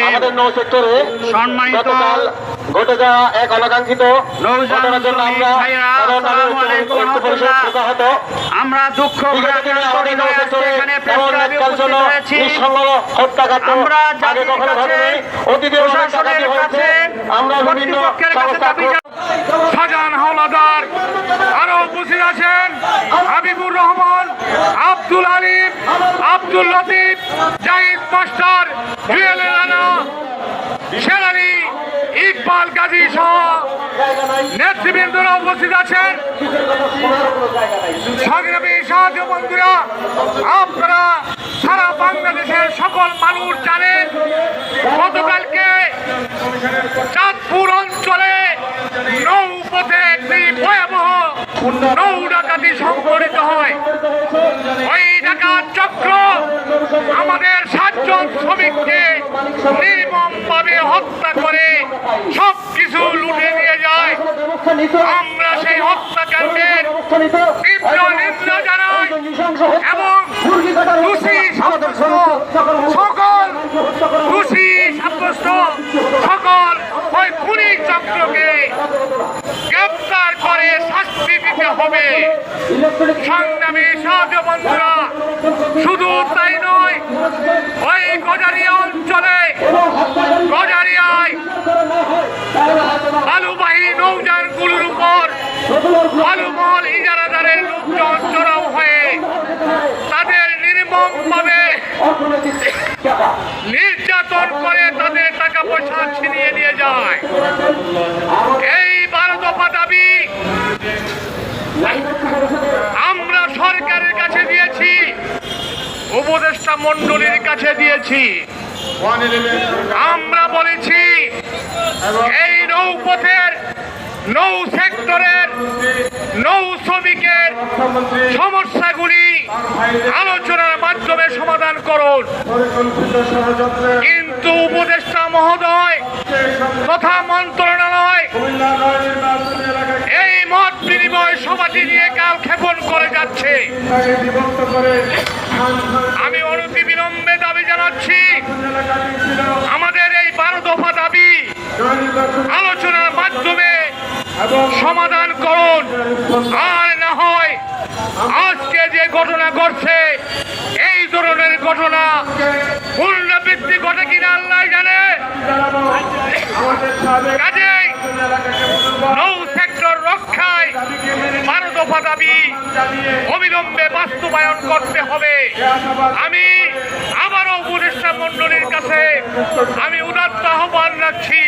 আমাদের নৌ সেক্টরে সম্মানিত ঘটে যাওয়া এক অনাকাঙ্ক্ষিত ঘটনার জন্য আমরা দুঃখ শাহজাহান হাওলাদার আরো উপস্থিত আছেন হাবিবুর রহমান, আব্দুল আলিম, আব্দুল লতিফ, জাহিদ মাস্টার, জুয়েল রানা, শেরালি, ইকবাল গাজী সহ নেতৃবৃন্দরা উপস্থিত আছেন। সংগ্রামী সাহায্য বন্ধুরা, আপনারা সারা বাংলাদেশের সকল মানুষ জানেন গতকালকে চাঁদপুর অঞ্চলে নৌপথে একটি ভয়াবহ নৌ ডাকাতি সংঘটিত হয়। ওই ডাকাত চক্র আমাদের 7 জন শ্রমিককে নির্মমভাবে হত্যা করে সবকিছু লুটে নিয়ে যায়। আমরা সেই হত্যাকাণ্ডের তীব্র নিন্দা জানাই এবং সকল ওই খুনি চক্রকে গ্রেপ্তার করে শাস্তি দিতে হবে। সংগ্রামী সাহায্য বন্ধুরা, শুধু তাই নয়, ওই গজারিয়া অঞ্চলে গজারিয়ায় বালুবাহী নৌযানগুলোর উপর বালুমহল ইজারাদারের লোকজন চড়াও হয়ে তাদের নির্মমভাবে নির্যাতন করে তাদের টাকা পয়সা ছিনিয়ে নিয়ে যায়। এই 12 দফা দাবি আমরা সরকারের কাছে দিয়েছি, উপদেষ্টা মণ্ডলীর কাছে দিয়েছি। আমরা বলেছি এই নৌপথের নৌ সেক্টরের নৌ শ্রমিকের সমস্যাগুলি আলোচনার মাধ্যমে সমাধান করুন। কিন্তু উপদেষ্টা মহোদয় তথা মন্ত্রণালয় এই মত বিনিময় সভাটি নিয়ে কাল ক্ষেপণ করে যাচ্ছে। আমি অনতি বিলম্বে দাবি জানাচ্ছি, আমাদের এই 12 দফা দাবি আলোচনার মাধ্যমে সমাধান করুন। আর না হয় আজকে যে ঘটনা ঘটছে এই ধরনের ঘটনা পুনরাবৃত্তি ঘটে কিনা আল্লাহ জানে। কাজেই নৌ সেক্টর রক্ষায় 12 দফা দাবি অবিলম্বে বাস্তবায়ন করতে হবে। আমি আবারও উপদেষ্টা মণ্ডলীর কাছে আমি উদাত্ত আহ্বান রাখছি।